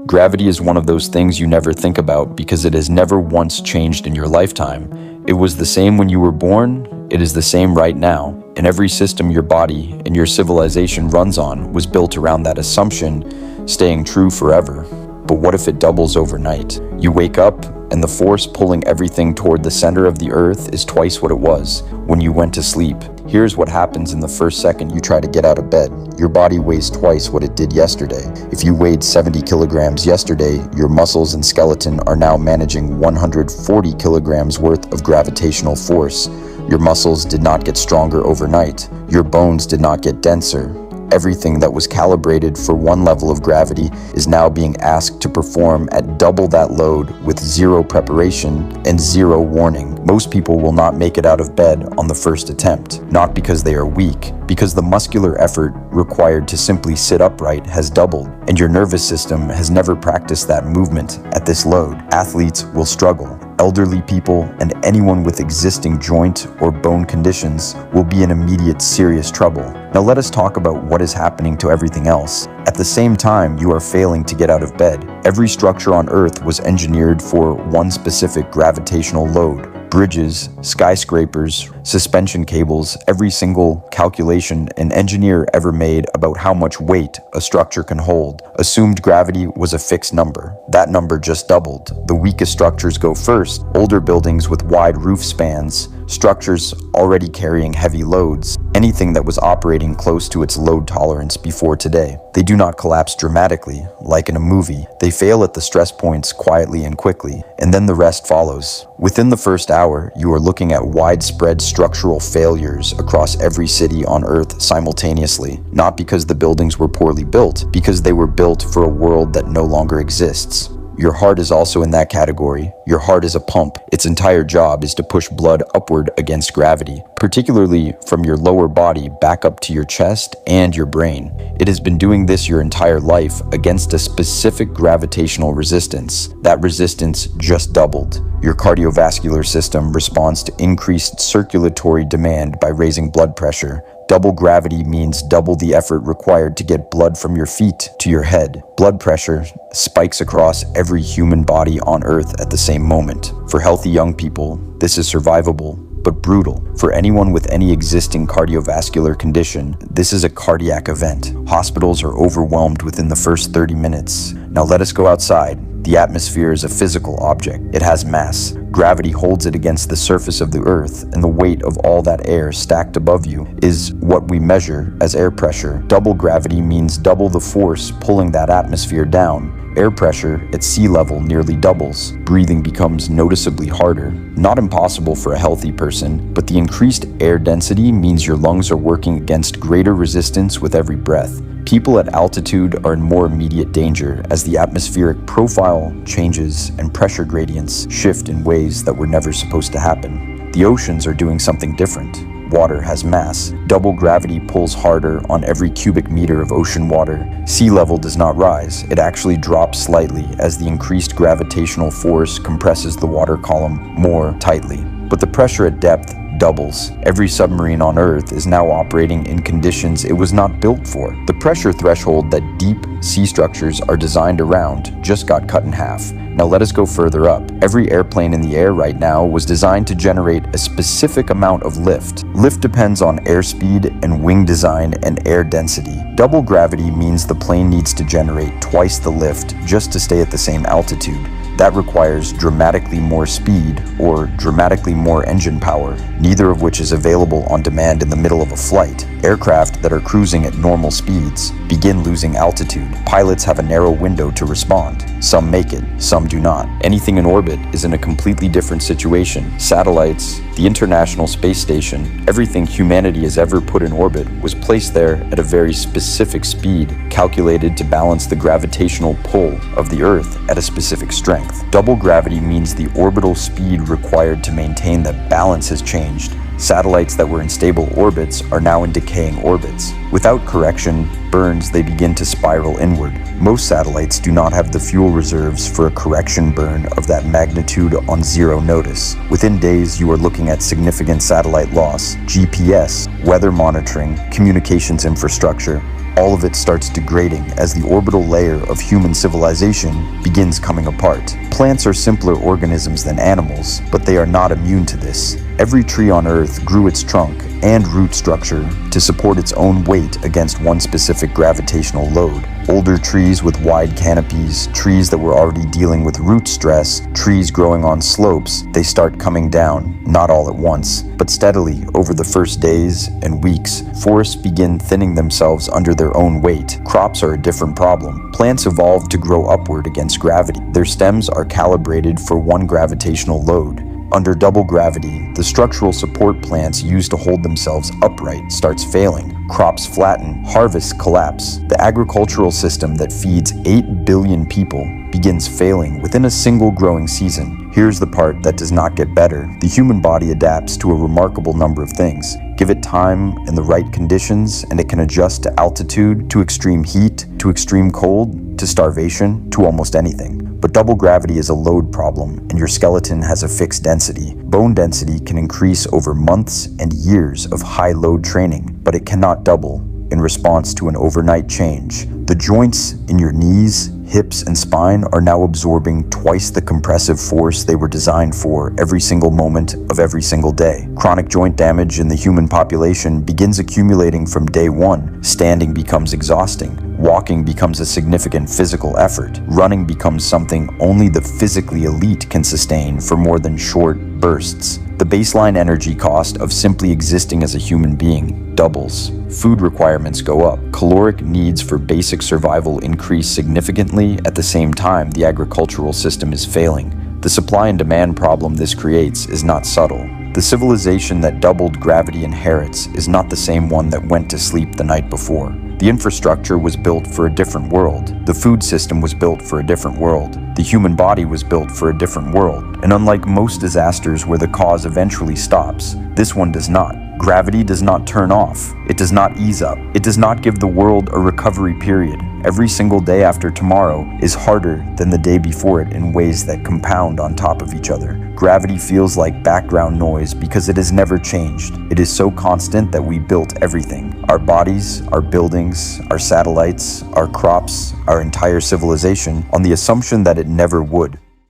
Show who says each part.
Speaker 1: Gravity is one of those things you never think about because it has never once changed in your lifetime. It was the same when you were born, it is the same right now, and every system your body and your civilization runs on was built around that assumption, staying true forever. But what if it doubles overnight? You wake up, and the force pulling everything toward the center of the earth is twice what it was when you went to sleep. Here's what happens in the first second you try to get out of bed. Your body weighs twice what it did yesterday. If you weighed 70 kilograms yesterday, your muscles and skeleton are now managing 140 kilograms worth of gravitational force. Your muscles did not get stronger overnight. Your bones did not get denser. Everything that was calibrated for one level of gravity is now being asked to perform at double that load with zero preparation and zero warning. Most people will not make it out of bed on the first attempt, not because they are weak, because the muscular effort required to simply sit upright has doubled, and your nervous system has never practiced that movement at this load. Athletes will struggle. Elderly people and anyone with existing joint or bone conditions will be in immediate serious trouble. Now let us talk about what is happening to everything else. At the same time you are failing to get out of bed, every structure on Earth was engineered for one specific gravitational load. Bridges, skyscrapers, suspension cables, every single calculation an engineer ever made about how much weight a structure can hold assumed gravity was a fixed number. That number just doubled. The weakest structures go first. Older buildings with wide roof spans, structures already carrying heavy loads, anything that was operating close to its load tolerance before today. They do not collapse dramatically, like in a movie. They fail at the stress points quietly and quickly, and then the rest follows. Within the first hour, you are looking at widespread structural failures across every city on Earth simultaneously, not because the buildings were poorly built, because they were built for a world that no longer exists. Your heart is also in that category. Your heart is a pump. Its entire job is to push blood upward against gravity, particularly from your lower body back up to your chest and your brain. It has been doing this your entire life against a specific gravitational resistance. That resistance just doubled. Your cardiovascular system responds to increased circulatory demand by raising blood pressure. Double gravity means double the effort required to get blood from your feet to your head. Blood pressure spikes across every human body on Earth at the same moment. For healthy young people, this is survivable, but brutal. For anyone with any existing cardiovascular condition, this is a cardiac event. Hospitals are overwhelmed within the first 30 minutes. Now let us go outside. The atmosphere is a physical object. It has mass. Gravity holds it against the surface of the Earth, and the weight of all that air stacked above you is what we measure as air pressure. Double gravity means double the force pulling that atmosphere down. Air pressure at sea level nearly doubles. Breathing becomes noticeably harder. Not impossible for a healthy person, but the increased air density means your lungs are working against greater resistance with every breath. People at altitude are in more immediate danger as the atmospheric profile changes and pressure gradients shift in ways that were never supposed to happen. The oceans are doing something different. Water has mass. Double gravity pulls harder on every cubic meter of ocean water. Sea level does not rise. It actually drops slightly as the increased gravitational force compresses the water column more tightly. But the pressure at depth doubles. Every submarine on Earth is now operating in conditions it was not built for. The pressure threshold that deep sea structures are designed around just got cut in half. Now let us go further up. Every airplane in the air right now was designed to generate a specific amount of lift. Lift depends on airspeed and wing design and air density. Double gravity means the plane needs to generate twice the lift just to stay at the same altitude. That requires dramatically more speed or dramatically more engine power, neither of which is available on demand in the middle of a flight. Aircraft that are cruising at normal speeds begin losing altitude. Pilots have a narrow window to respond. Some make it, some do not. Anything in orbit is in a completely different situation. Satellites, the International Space Station, everything humanity has ever put in orbit was placed there at a very specific speed, calculated to balance the gravitational pull of the Earth at a specific strength. Double gravity means the orbital speed required to maintain that balance has changed. Satellites that were in stable orbits are now in decaying orbits. Without correction, burns, they begin to spiral inward. Most satellites do not have the fuel reserves for a correction burn of that magnitude on zero notice. Within days, you are looking at significant satellite loss, GPS, weather monitoring, communications infrastructure, all of it starts degrading as the orbital layer of human civilization begins coming apart. Plants are simpler organisms than animals, but they are not immune to this. Every tree on Earth grew its trunk and root structure to support its own weight against one specific gravitational load. Older trees with wide canopies, trees that were already dealing with root stress, trees growing on slopes, they start coming down, not all at once, but steadily over the first days and weeks. Forests begin thinning themselves under their own weight. Crops are a different problem. Plants evolve to grow upward against gravity. Their stems are calibrated for one gravitational load. Under double gravity, the structural support plants used to hold themselves upright starts failing. Crops flatten, harvests collapse. The agricultural system that feeds 8 billion people begins failing within a single growing season. Here's the part that does not get better. The human body adapts to a remarkable number of things. Give it time and the right conditions, and it can adjust to altitude, to extreme heat, to extreme cold, to starvation, to almost anything. But double gravity is a load problem, and your skeleton has a fixed density. Bone density can increase over months and years of high load training, but it cannot double in response to an overnight change. The joints in your knees, hips, and spine are now absorbing twice the compressive force they were designed for every single moment of every single day. Chronic joint damage in the human population begins accumulating from day one. Standing becomes exhausting. Walking becomes a significant physical effort. Running becomes something only the physically elite can sustain for more than short bursts. The baseline energy cost of simply existing as a human being doubles. Food requirements go up. Caloric needs for basic survival increase significantly. At the same time, the agricultural system is failing. The supply and demand problem this creates is not subtle. The civilization that doubled gravity inherits is not the same one that went to sleep the night before. The infrastructure was built for a different world. The food system was built for a different world. The human body was built for a different world. And unlike most disasters where the cause eventually stops, this one does not. Gravity does not turn off. It does not ease up. It does not give the world a recovery period. Every single day after tomorrow is harder than the day before it in ways that compound on top of each other. Gravity feels like background noise because it has never changed. It is so constant that we built everything. Our bodies, our buildings, our satellites, our crops, our entire civilization on the assumption that it never would.